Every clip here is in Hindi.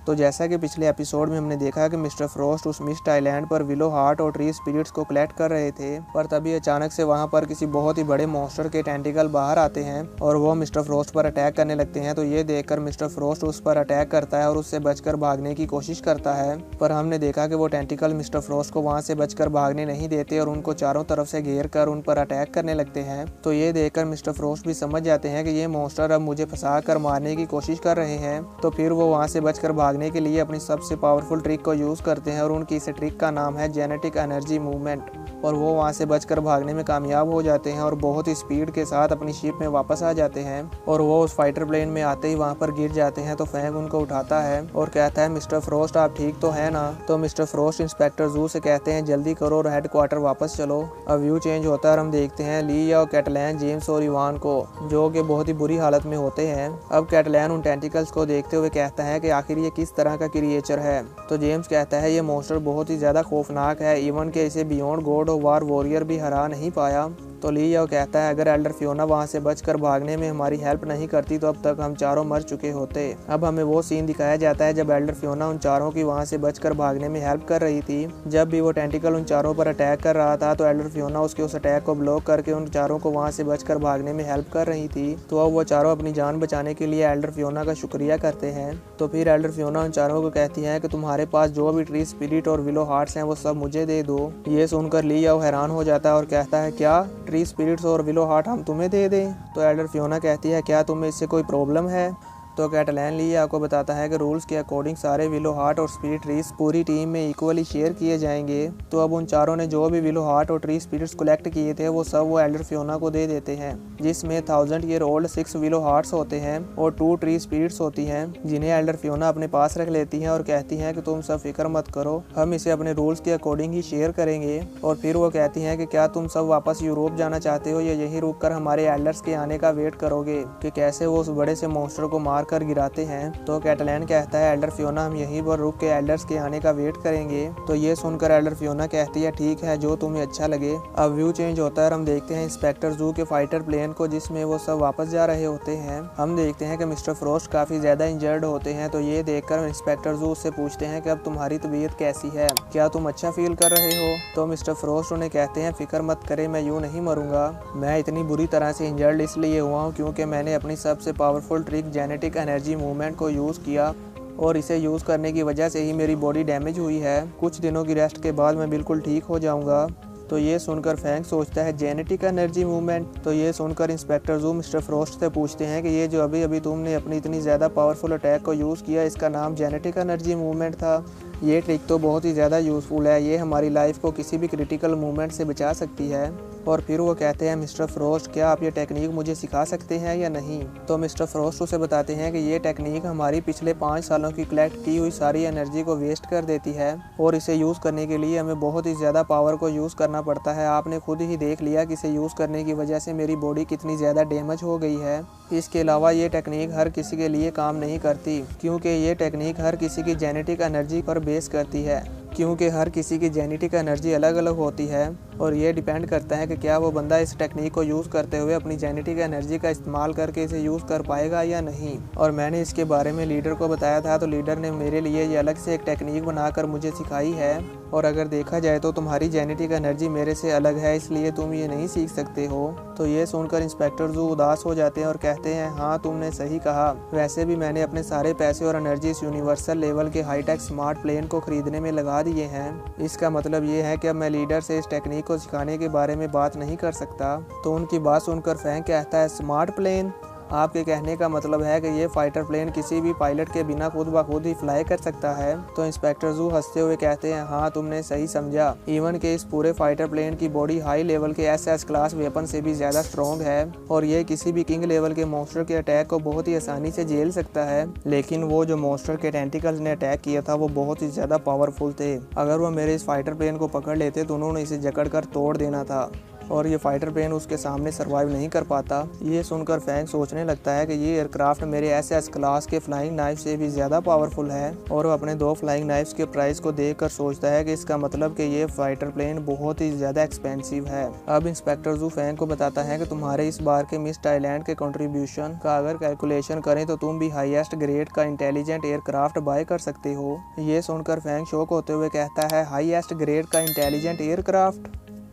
तो जैसा कि पिछले एपिसोड में हमने देखा कि मिस्टर फ्रॉस्ट उस मिस्ट आइलैंड पर विलो हार्ट और ट्री स्पिरिट्स को कलेक्ट कर रहे थे, पर तभी अचानक से वहां पर किसी बहुत ही बड़े मॉन्स्टर के टेंटिकल बाहर आते हैं और वो मिस्टर फ्रॉस्ट पर अटैक करने लगते हैं। तो ये देखकर मिस्टर फ्रॉस्ट उस पर अटैक करता है और उससे बचकर भागने की कोशिश करता है, पर हमने देखा कि वो टेंटिकल मिस्टर फ्रॉस्ट को वहां से बचकर भागने नहीं देते और उनको चारों तरफ से घेर कर उन पर अटैक करने लगते हैं। तो ये देखकर मिस्टर फ्रॉस्ट भी समझ जाते हैं कि ये मॉन्स्टर अब मुझे फंसा कर मारने की कोशिश कर रहे हैं। तो फिर वो वहां से बचकर भागने के लिए अपनी सबसे पावरफुल ट्रिक को यूज करते हैं और उनकी इस ट्रिक का नाम है जेनेटिक एनर्जी मूवमेंट। और वो वहां से बचकर भागने में कामयाब हो जाते हैं और बहुत ही स्पीड के साथ अपनी शिप में वापस आ जाते हैं। और वो उस फाइटर प्लेन में आते ही वहां पर गिर जाते हैं। तो फैंग उनको उठाता है और कहता है, मिस्टर फ्रॉस्ट आप ठीक तो है ना? तो मिस्टर फ्रॉस्ट इंस्पेक्टर जू से कहते हैं, जल्दी करो और हेडक्वार्टर वापस चलो। अब व्यू चेंज होता है और हम देखते हैं लिया और कैटलैन, जेम्स और इवान को, जो कि बहुत ही बुरी हालत में होते हैं। अब कैटलैन उन टेंटिकल्स को देखते हुए कहता है कि आखिर ये किस तरह का क्रिएचर है। तो जेम्स कहता है, ये मॉन्स्टर बहुत ही ज्यादा खौफनाक है, इवन के इसे beyond God of war warrior भी हरा नहीं पाया। तो लियो कहता है, अगर एल्डर फियोना वहां से बचकर भागने में हमारी हेल्प नहीं करती तो अब तक हम चारों मर चुके होते। अब हमें वो सीन दिखाया जाता है जब एल्डर फियोना उन चारों की वहां से बचकर भागने में हेल्प कर रही थी। जब भी वो टेंटिकल उन चारों पर अटैक कर रहा था तो एल्डर फियोना उसके उस अटैक को ब्लॉक करके उन चारों को वहां से बचकर भागने में हेल्प कर रही थी। तो अब वो चारों अपनी जान बचाने के लिए एल्डर फियोना का शुक्रिया करते हैं। तो फिर एल्डर फियोना उन चारों को कहती है कि तुम्हारे पास जो भी ट्री स्पिरिट और विलो हार्ट्स हैं वो सब मुझे दे दो। ये सुनकर लियो हैरान हो जाता है और कहता है, क्या ट्री स्पिरिट्स और विलो हार्ट हम तुम्हें दे दें? तो एल्डर फियोना कहती है, क्या तुम्हें इससे कोई प्रॉब्लम है? तो कैटलैन लिया को बताता है कि रूल्स के अकॉर्डिंग सारे विलो हार्ट और स्पिरिट ट्रीज पूरी टीम में इक्वली शेयर किए जाएंगे। तो अब उन चारों ने जो भी विलो हार्ट और ट्री स्पिरिट्स कलेक्ट किए थे वो सब वो एल्डर फियोना को दे देते हैं, जिसमें 1000 ईयर ओल्ड 6 विलो हार्ट्स होते हैं और 2 ट्री स्पिरिट्स होती हैं, जिन्हें एल्डर फियोना अपने पास रख लेती हैं और कहती हैं कि तुम सब फिक्र मत करो, हम इसे अपने रूल्स के अकॉर्डिंग ही शेयर करेंगे। और फिर वो कहती हैं कि क्या तुम सब वापस यूरोप जाना चाहते हो या यहीं रुक कर हमारे एल्डर्स के आने का वेट करोगे कि कैसे वो उस बड़े से मॉन्स्टर को मार कर गिराते हैं। तो कैटलैन कहता है, एल्डर फियोना हम यहीं पर रुक के एल्डर्स के आने का वेट करेंगे। तो ये सुनकर एल्डर फियोना कहती है, ठीक है, जो तुम्हें अच्छा लगे। अब व्यू चेंज होता है और हम देखते हैं इंस्पेक्टर जू के फाइटर प्लेन को, जिसमें वो सब वापस जा रहे होते हैं। हम देखते हैं कि मिस्टर फ्रॉस्ट काफी ज्यादा इंजर्ड होते हैं। तो ये देखकर इंस्पेक्टर जू उससे पूछते हैं कि अब तुम्हारी तबीयत कैसी है, क्या तुम अच्छा फील कर रहे हो? तो मिस्टर फ्रॉस्ट उन्हें कहते हैं, फिक्र मत करे, मैं यूं नहीं मरूंगा। मैं इतनी बुरी तरह से इंजर्ड इसलिए हुआ हूँ क्योंकि मैंने अपनी सबसे powerful trick genetic energy movement को यूज किया और इसे यूज करने की वजह से ही मेरी बॉडी डैमेज हुई है। कुछ दिनों की रेस्ट के बाद मैं बिल्कुल ठीक हो जाऊंगा। तो ये सुनकर फैंग सोचता है, जेनेटिक एनर्जी मूवमेंट? तो ये सुनकर इंस्पेक्टर जू मिस्टर फ्रॉस्ट से पूछते हैं कि ये जो अभी अभी तुमने अपनी इतनी ज़्यादा पावरफुल अटैक को यूज़ किया, इसका नाम जेनेटिक एनर्जी मूवमेंट था? ये ट्रिक तो बहुत ही ज़्यादा यूज़फुल है, ये हमारी लाइफ को किसी भी क्रिटिकल मूवमेंट से बचा सकती है। और फिर वो कहते हैं, मिस्टर फ्रॉस्ट क्या आप ये टेक्निक मुझे सिखा सकते हैं या नहीं? तो मिस्टर फ्रॉस्ट उसे बताते हैं कि ये टेक्निक हमारी पिछले 5 सालों की कलेक्ट की हुई सारी एनर्जी को वेस्ट कर देती है और इसे यूज़ करने के लिए हमें बहुत ही ज़्यादा पावर को यूज़ करना पड़ता है। आपने खुद ही देख लिया कि इसे यूज़ करने की वजह से मेरी बॉडी कितनी ज़्यादा डैमेज हो गई है। इसके अलावा ये टेक्निक हर किसी के लिए काम नहीं करती, क्योंकि ये टेक्निक हर किसी की जेनेटिक एनर्जी पर बेस करती है, क्योंकि हर किसी की जेनेटिक एनर्जी अलग अलग होती है और ये डिपेंड करता है कि क्या वो बंदा इस टेक्निक को यूज़ करते हुए अपनी जेनेटिक एनर्जी का इस्तेमाल करके इसे यूज़ कर पाएगा या नहीं। और मैंने इसके बारे में लीडर को बताया था, तो लीडर ने मेरे लिए ये अलग से एक टेक्निक बनाकर मुझे सिखाई है। और अगर देखा जाए तो तुम्हारी जेनेटिक एनर्जी मेरे से अलग है, इसलिए तुम ये नहीं सीख सकते हो। तो ये सुनकर इंस्पेक्टर जू उदास हो जाते हैं और कहते हैं, हाँ तुमने सही कहा, वैसे भी मैंने अपने सारे पैसे और एनर्जी इस यूनिवर्सल लेवल के हाईटेक स्मार्ट प्लेन को खरीदने में लगा दिए हैं। इसका मतलब ये है कि अब मैं लीडर से इस टेक्निक को सिखाने के बारे में बात नहीं कर सकता। तो उनकी बात सुनकर फैंग कहता है, स्मार्ट प्लेन? आपके कहने का मतलब है कि ये फाइटर प्लेन किसी भी पायलट के बिना खुद ब खुद ही फ्लाई कर सकता है? तो इंस्पेक्टर जू हंसते हुए कहते हैं, हाँ तुमने सही समझा, इवन के इस पूरे फाइटर प्लेन की बॉडी हाई लेवल के एसएस क्लास वेपन से भी ज़्यादा स्ट्रॉन्ग है और ये किसी भी किंग लेवल के मॉन्स्टर के अटैक को बहुत ही आसानी से झेल सकता है। लेकिन वो जो मॉन्स्टर के टेंटिकल्स ने अटैक किया था वो बहुत ही ज़्यादा पावरफुल थे। अगर वो मेरे इस फाइटर प्लेन को पकड़ लेते तो उन्होंने इसे जकड़ कर तोड़ देना था। और ये फाइटर प्लेन उसके सामने सर्वाइव नहीं कर पाता। ये सुनकर फैंग सोचने लगता है कि ये एयरक्राफ्ट मेरे SS क्लास के फ्लाइंग नाइफ से भी ज़्यादा पावरफुल है और वो अपने 2 फ्लाइंग नाइफ्स के प्राइस को देखकर सोचता है कि इसका मतलब कि ये फाइटर प्लेन बहुत ही ज़्यादा एक्सपेंसिव है। अब इंस्पेक्टर जू फैंग को बताता है कि तुम्हारे इस बार के मिस्ट आइलैंड के कंट्रीब्यूशन का अगर कैलकुलेशन करें तो तुम भी हाईएस्ट ग्रेड का इंटेलिजेंट एयरक्राफ्ट बाय कर सकते हो। ये सुनकर फैंग शॉक होते हुए कहता है, हाईएस्ट ग्रेड का इंटेलिजेंट एयरक्राफ्ट?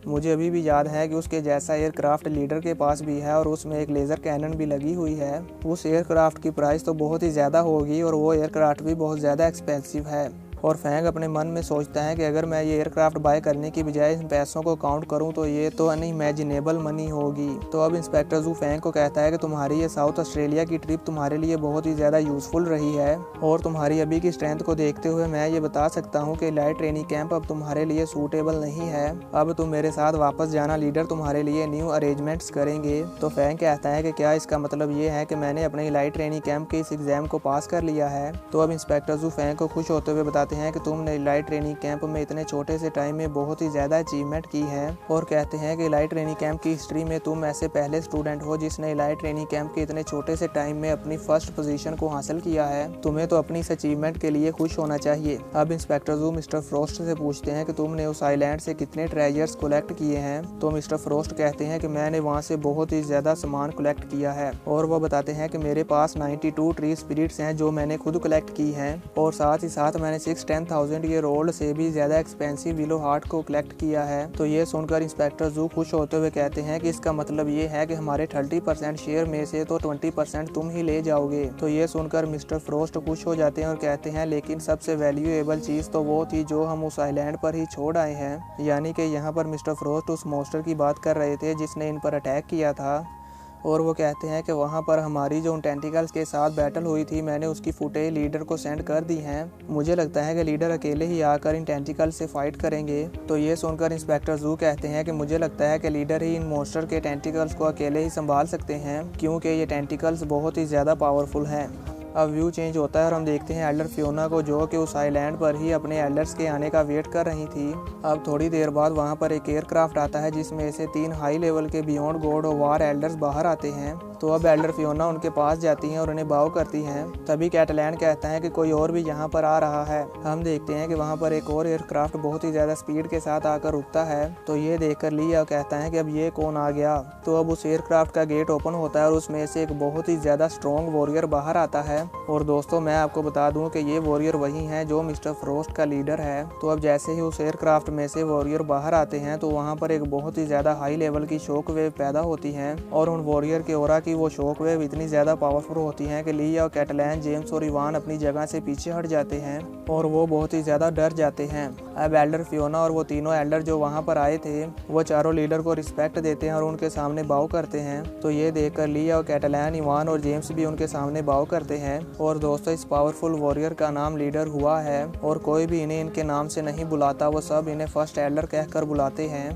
मुझे अभी भी याद है कि उसके जैसा एयरक्राफ्ट लीडर के पास भी है और उसमें एक लेज़र कैनन भी लगी हुई है। उस एयरक्राफ्ट की प्राइस तो बहुत ही ज़्यादा होगी और वो एयरक्राफ्ट भी बहुत ज़्यादा एक्सपेंसिव है। और फैंग अपने मन में सोचता है कि अगर मैं ये एयरक्राफ्ट बाय करने की बजाय इन पैसों को काउंट करूं तो ये तो अनइमेजिनेबल मनी होगी। तो अब इंस्पेक्टर जू फैंग को कहता है कि तुम्हारी ये साउथ ऑस्ट्रेलिया की ट्रिप तुम्हारे लिए बहुत ही ज़्यादा यूज़फुल रही है और तुम्हारी अभी की स्ट्रेंथ को देखते हुए मैं ये बता सकता हूँ कि लाइट ट्रेनिंग कैंप अब तुम्हारे लिए सूटेबल नहीं है। अब तुम मेरे साथ वापस जाना, लीडर तुम्हारे लिए न्यू अरेंजमेंट्स करेंगे। तो फैंग कहता है कि क्या इसका मतलब ये है कि मैंने अपने लाइट ट्रेनिंग कैंप के इस एग्जाम को पास कर लिया है। तो अब इंस्पेक्टर जू फैंग को खुश होते हुए बताते हैं कि तुमने लाइट ट्रेनिंग कैंप में इतने छोटे से टाइम में बहुत ही ज़्यादा अचीवमेंट की है और कहते हैं कि लाइट ट्रेनिंग कैंप की हिस्ट्री में तुम ऐसे पहले स्टूडेंट हो जिसने लाइट ट्रेनिंग कैंप के इतने छोटे से टाइम में अपनी फर्स्ट पोजीशन को हासिल किया है। तुम्हें तो अपनी इस अचीवमेंट के लिए खुश होना चाहिए। अब इंस्पेक्टर जू मिस्टर फ्रोस्ट से पूछते हैं कि तुमने उस आइलैंड से कितने ट्रेजर्स कलेक्ट किए हैं। तो मिस्टर फ्रोस्ट कहते हैं कि मैंने वहाँ से बहुत ही ज़्यादा सामान कलेक्ट किया है और वह बताते हैं कि मेरे पास 92 ट्री स्पिरिट्स हैं जो मैंने खुद कलेक्ट की हैं और साथ ही साथ मैंने 610,000 ईयर ओल्ड से भी ज़्यादा एक्सपेंसिव विलो हार्ट को कलेक्ट किया है। तो ये सुनकर इंस्पेक्टर जू खुश होते हुए कहते हैं कि इसका मतलब ये है कि हमारे 30% शेयर में से तो 20% तुम ही ले जाओगे। तो ये सुनकर मिस्टर फ्रोस्ट खुश हो जाते हैं और कहते हैं लेकिन सबसे वैल्यूएबल चीज़ तो वो थी जो हम उस आइलैंड पर ही छोड़ आए हैं। यानी कि यहाँ पर मिस्टर फ्रोस्ट उस मॉन्स्टर की बात कर रहे थे जिसने इन पर अटैक किया था और वो कहते हैं कि वहाँ पर हमारी जो टेंटिकल्स के साथ बैटल हुई थी मैंने उसकी फुटेज लीडर को सेंड कर दी हैं। मुझे लगता है कि लीडर अकेले ही आकर इन टेंटिकल्स से फाइट करेंगे। तो ये सुनकर इंस्पेक्टर जू कहते हैं कि मुझे लगता है कि लीडर ही इन मॉन्स्टर के टेंटिकल्स को अकेले ही संभाल सकते हैं क्योंकि ये टेंटिकल्स बहुत ही ज़्यादा पावरफुल हैं। अब व्यू चेंज होता है और हम देखते हैं एल्डर फियोना को जो कि उस आइलैंड पर ही अपने एल्डर्स के आने का वेट कर रही थी। अब थोड़ी देर बाद वहां पर एक एयरक्राफ्ट आता है जिसमें से 3 हाई लेवल के बियॉन्ड गॉड और वार एल्डर्स बाहर आते हैं। तो अब एल्डर फियोना उनके पास जाती हैं और उन्हें बाव करती हैं। तभी कैटलैंड कहता है कि कोई और भी यहाँ पर आ रहा है। हम देखते हैं कि वहाँ पर एक और एयरक्राफ्ट बहुत ही ज़्यादा स्पीड के साथ आकर रुकता है। तो ये देखकर लिया कहता है कि अब ये कौन आ गया। तो अब उस एयरक्राफ्ट का गेट ओपन होता है और उसमें से एक बहुत ही ज़्यादा स्ट्रॉन्ग वॉरियर बाहर आता है। और दोस्तों मैं आपको बता दूं कि ये वॉरियर वही हैं जो मिस्टर फ्रोस्ट का लीडर है। तो अब जैसे ही उस एयरक्राफ्ट में से वॉरियर बाहर आते हैं तो वहाँ पर एक बहुत ही ज़्यादा हाई लेवल की शॉक वेव पैदा होती है और उन वॉरियर के ओरा की वो शॉक वेव इतनी ज़्यादा पावरफुल होती हैं कि लिया और कैटलैन, जेम्स और इवान अपनी जगह से पीछे हट जाते हैं और वो बहुत ही ज़्यादा डर जाते हैं। अब एल्डर फियोना और वो तीनों एल्डर जो वहाँ पर आए थे वो चारों लीडर को रिस्पेक्ट देते हैं और उनके सामने बाव करते हैं। तो ये देखकर लिया और कैटलैन, इवान और जेम्स भी उनके सामने बाव करते हैं। और दोस्तों इस पावरफुल वॉरियर का नाम लीडर हुआ है और कोई भी इन्हें इनके नाम से नहीं बुलाता, वो सब इन्हें फर्स्ट एल्डर कहकर बुलाते हैं।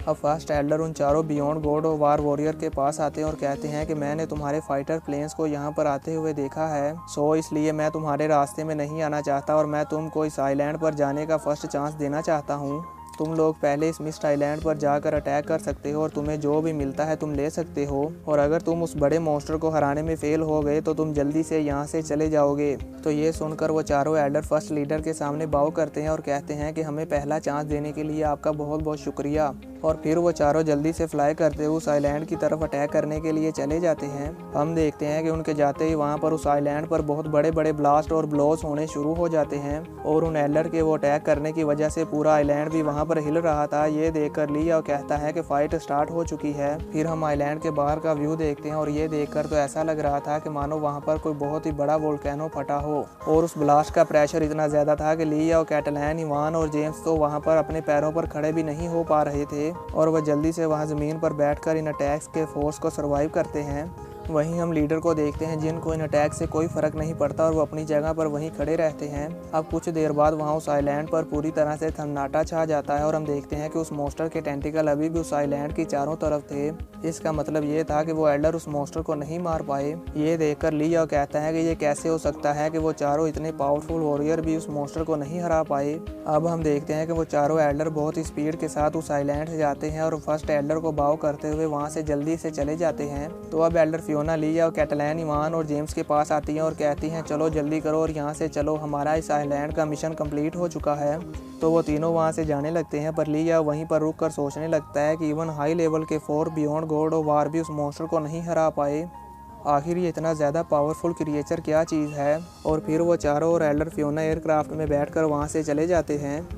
अब फर्स्ट एल्डर उन चारों बियॉन्ड गॉड और वार वॉरियर के पास आते हैं और कहते हैं कि मैंने तुम्हारे फाइटर प्लेन्स को यहाँ पर आते हुए देखा है, सो इसलिए मैं तुम्हारे रास्ते में नहीं आना चाहता और मैं तुमको इस आइलैंड पर जाने का फर्स्ट चांस देना चाहता हूँ। तुम लोग पहले इस मिस्ट आइलैंड पर जाकर अटैक कर सकते हो और तुम्हें जो भी मिलता है तुम ले सकते हो और अगर तुम उस बड़े मॉन्स्टर को हराने में फेल हो गए तो तुम जल्दी से यहाँ से चले जाओगे। तो ये सुनकर वो चारों एल्डर फर्स्ट लीडर के सामने बाव करते हैं और कहते हैं कि हमें पहला चांस देने के लिए आपका बहुत बहुत शुक्रिया। और फिर वो चारों जल्दी से फ्लाई करते हुए उस आइलैंड की तरफ अटैक करने के लिए चले जाते हैं। हम देखते हैं कि उनके जाते ही वहाँ पर उस आइलैंड पर बहुत बड़े बड़े ब्लास्ट और ब्लोज होने शुरू हो जाते हैं और उन एल्डर के वो अटैक करने की वजह से पूरा आइलैंड भी वहाँ पर हिल रहा था। ये देखकर लिया कहता है कि फाइट स्टार्ट हो चुकी है। फिर हम आइलैंड के बाहर का व्यू देखते हैं और ये देखकर तो ऐसा लग रहा था कि मानो वहाँ पर कोई बहुत ही बड़ा वोल्केनो फटा हो और उस ब्लास्ट का प्रेशर इतना ज़्यादा था कि लिया और कैटलैन, इवान और जेम्स तो वहाँ पर अपने पैरों पर खड़े भी नहीं हो पा रहे थे और वह जल्दी से वहाँ ज़मीन पर बैठकर इन अटैक्स के फोर्स को सर्वाइव करते हैं। वहीं हम लीडर को देखते हैं जिनको इन अटैक से कोई फर्क नहीं पड़ता और वो अपनी जगह पर वहीं खड़े रहते हैं। अब कुछ देर बाद वहाँ उस आइलैंड पर पूरी तरह से सन्नाटा छा जाता है और हम देखते हैं कि उस मॉन्स्टर के टेंटिकल अभी भी उस आइलैंड की चारों तरफ थे। इसका मतलब ये था कि वो एल्डर उस मॉन्स्टर को नहीं मार पाए। ये देखकर लियाओ कहता है कि ये कैसे हो सकता है कि वो चारों इतने पावरफुल वॉरियर भी उस मॉन्स्टर को नहीं हरा पाए। अब हम देखते हैं कि वो चारों एल्डर बहुत ही स्पीड के साथ उस आइलैंड से जाते हैं और फर्स्ट एल्डर को बाव करते हुए वहाँ से जल्दी से चले जाते हैं। तो अब एल्डर फियोना, लिया, कैटलान, इवान और जेम्स के पास आती हैं और कहती हैं चलो जल्दी करो और यहाँ से चलो, हमारा इस आइलैंड का मिशन कंप्लीट हो चुका है। तो वो तीनों वहाँ से जाने लगते हैं, पर लिया वहीं पर रुक कर सोचने लगता है कि इवन हाई लेवल के 4 बियॉन्ड गॉड ऑफ वार भी उस मॉन्स्टर को नहीं हरा पाए। आखिर ये इतना ज़्यादा पावरफुल क्रिएचर क्या चीज़ है। और फिर वो चारों और एल्डर फियोना एयरक्राफ्ट में बैठकर वहाँ से चले जाते हैं।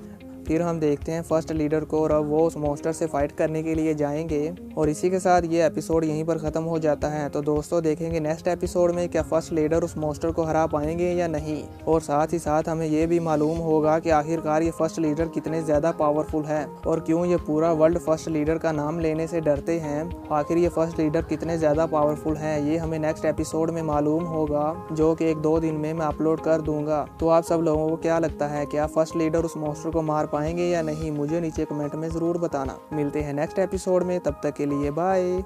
फिर हम देखते हैं फर्स्ट लीडर को और अब वो उस मॉन्स्टर से फाइट करने के लिए जाएंगे। और इसी के साथ ये एपिसोड यहीं पर ख़त्म हो जाता है। तो दोस्तों देखेंगे नेक्स्ट एपिसोड में क्या फर्स्ट लीडर उस मॉन्स्टर को हरा पाएंगे या नहीं। और साथ ही साथ हमें ये भी मालूम होगा कि आखिरकार ये फर्स्ट लीडर कितने ज़्यादा पावरफुल है और क्यों ये पूरा वर्ल्ड फर्स्ट लीडर का नाम लेने से डरते हैं। आखिर ये फर्स्ट लीडर कितने ज़्यादा पावरफुल हैं ये हमें नेक्स्ट एपिसोड में मालूम होगा, जो कि 1-2 दिन में मैं अपलोड कर दूंगा। तो आप सब लोगों को क्या लगता है, क्या फर्स्ट लीडर उस मॉन्स्टर को मार पाएंगे या नहीं, मुझे नीचे कमेंट में ज़रूर बताना। मिलते हैं नेक्स्ट एपिसोड में, तब तक के लिए बाय।